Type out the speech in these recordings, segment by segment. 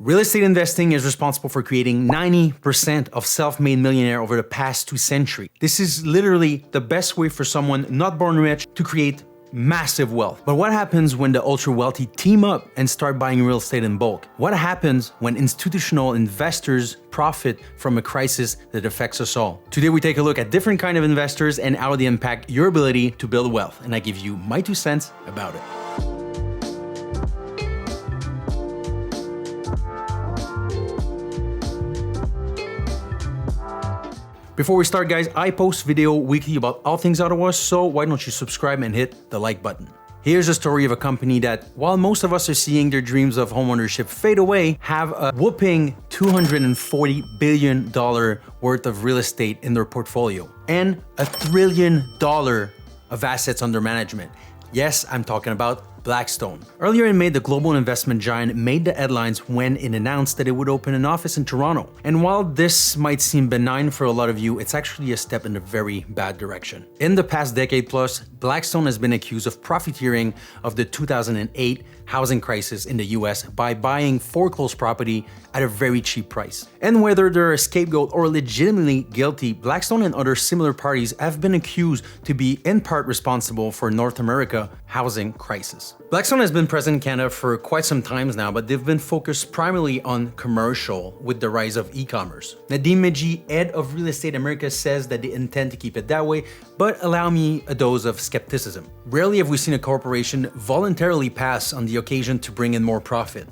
Real estate investing is responsible for creating 90% of self-made millionaires over the past 2 centuries. This is literally the best way for someone not born rich to create massive wealth. But what happens when the ultra wealthy team up and start buying real estate in bulk? What happens when institutional investors profit from a crisis that affects us all? Today we take a look at different kind of investors and how they impact your ability to build wealth, and I give you my 2 cents about it. Before we start, guys, I post video weekly about all things Ottawa, so why don't you subscribe and hit the like button. Here's a story of a company that, while most of us are seeing their dreams of homeownership fade away, have a whopping $240 billion worth of real estate in their portfolio and $1 trillion of assets under management. Yes, I'm talking about Blackstone. Earlier in May, the global investment giant made the headlines when it announced that it would open an office in Toronto. And while this might seem benign for a lot of you, it's actually a step in a very bad direction. In the past decade plus, Blackstone has been accused of profiteering of the 2008 housing crisis in the US by buying foreclosed property at a very cheap price. And whether they're a scapegoat or legitimately guilty, Blackstone and other similar parties have been accused to be in part responsible for North America housing crisis. Blackstone has been present in Canada for quite some time now, but they've been focused primarily on commercial with the rise of e-commerce. Nadeem Meji, head of Real Estate America, says that they intend to keep it that way, but allow me a dose of skepticism. Rarely have we seen a corporation voluntarily pass on the occasion to bring in more profit.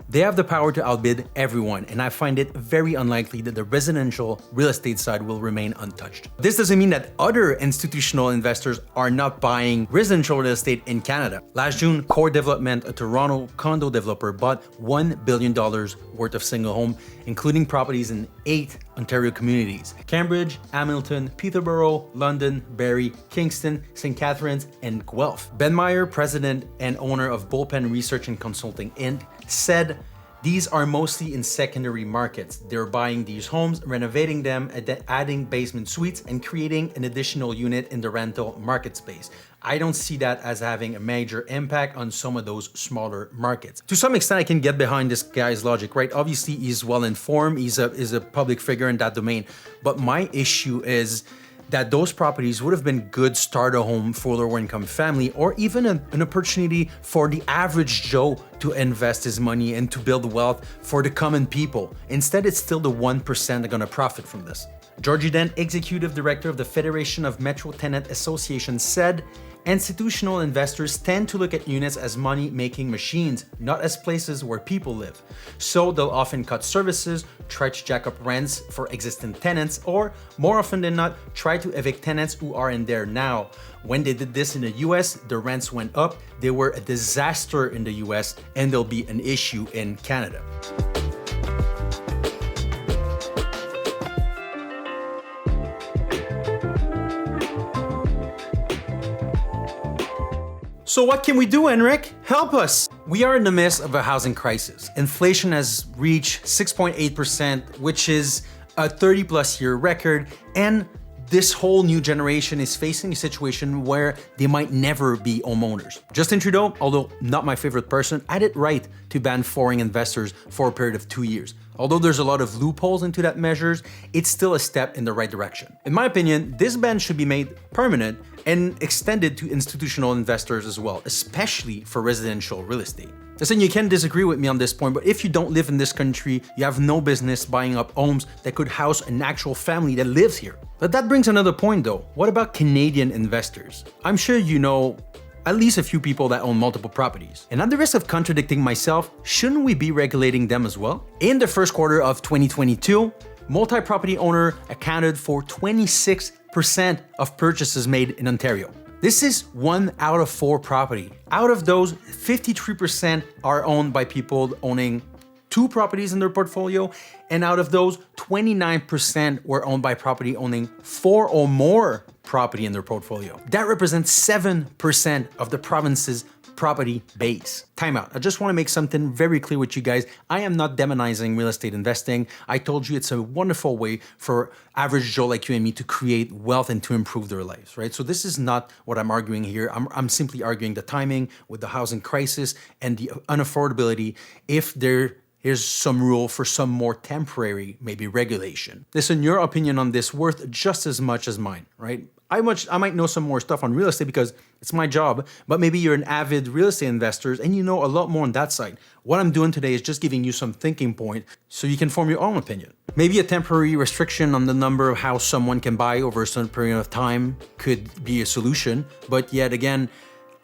They have the power to outbid everyone, and I find it very unlikely that the residential real estate side will remain untouched. This doesn't mean that other institutional investors are not buying residential real estate in Canada. Last June, Core Development, a Toronto condo developer, bought $1 billion worth of single home, including properties in 8 Ontario communities: Cambridge, Hamilton, Peterborough, London, Barrie, Kingston, St. Catharines, and Guelph. Ben Meyer, president and owner of Bullpen Research and Consulting Inc., said, "These are mostly in secondary markets. They're buying these homes, renovating them, adding basement suites, and creating an additional unit in the rental market space. I don't see that as having a major impact on some of those smaller markets." To some extent, I can get behind this guy's logic, right? Obviously, he's well informed, he's a public figure in that domain. But my issue is that those properties would have been good starter home for lower income family, or even an opportunity for the average Joe to invest his money and to build wealth for the common people. Instead, it's still the 1% that are gonna profit from this. Georgie Dent, executive director of the Federation of Metro Tenant Associations, said, "Institutional investors tend to look at units as money-making machines, not as places where people live. So they'll often cut services, try to jack up rents for existing tenants, or more often than not, try to evict tenants who are in there now. When they did this in the US, the rents went up, they were a disaster in the US, and they'll be an issue in Canada." So what can we do, Henrick? Help us! We are in the midst of a housing crisis. Inflation has reached 6.8%, which is a 30-plus year record, and this whole new generation is facing a situation where they might never be homeowners. Justin Trudeau, although not my favorite person, had it right to ban foreign investors for a period of 2 years. Although there's a lot of loopholes into that measures, it's still a step in the right direction. In my opinion, this ban should be made permanent and extended to institutional investors as well, especially for residential real estate. Listen, you can disagree with me on this point, but if you don't live in this country, you have no business buying up homes that could house an actual family that lives here. But that brings another point though. What about Canadian investors? I'm sure you know at least a few people that own multiple properties. And at the risk of contradicting myself, shouldn't we be regulating them as well? In the first quarter of 2022, multi-property owner accounted for 26% of purchases made in Ontario. This is 1 out of 4 property. Out of those, 53% are owned by people owning 2 properties in their portfolio, and out of those, 29% were owned by property owning 4 or more property in their portfolio. That represents 7% of the province's property base. Time out. I just want to make something very clear with you guys. I am not demonizing real estate investing. I told you it's a wonderful way for average Joe like you and me to create wealth and to improve their lives, right? So this is not what I'm arguing here. I'm simply arguing the timing with the housing crisis and the unaffordability if here's some rule for some more temporary, maybe regulation. Listen, your opinion on this worth just as much as mine, right? I might know some more stuff on real estate because it's my job, but maybe you're an avid real estate investor and you know a lot more on that side. What I'm doing today is just giving you some thinking point so you can form your own opinion. Maybe a temporary restriction on the number of house someone can buy over a certain period of time could be a solution, but yet again,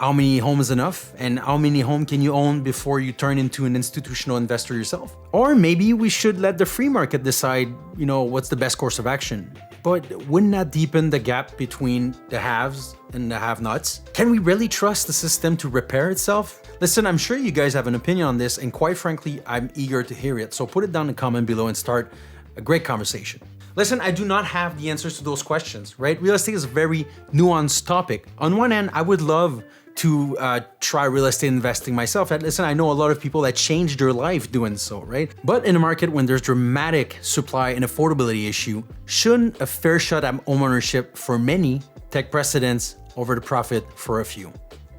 how many homes is enough? And how many homes can you own before you turn into an institutional investor yourself? Or maybe we should let the free market decide, what's the best course of action. But wouldn't that deepen the gap between the haves and the have-nots? Can we really trust the system to repair itself? Listen, I'm sure you guys have an opinion on this, and quite frankly, I'm eager to hear it. So put it down in the comment below and start a great conversation. Listen, I do not have the answers to those questions, right? Real estate is a very nuanced topic. On one end, I would love to try real estate investing myself. And listen, I know a lot of people that changed their life doing so, right? But in a market when there's dramatic supply and affordability issue, shouldn't a fair shot at homeownership for many take precedence over the profit for a few?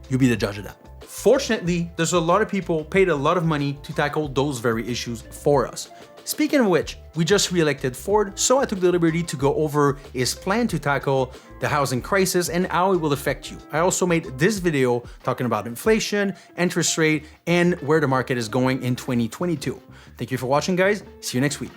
You be the judge of that. Fortunately, there's a lot of people paid a lot of money to tackle those very issues for us. Speaking of which, we just re-elected Ford, so I took the liberty to go over his plan to tackle the housing crisis and how it will affect you. I also made this video talking about inflation, interest rate, and where the market is going in 2022. Thank you for watching, guys. See you next week.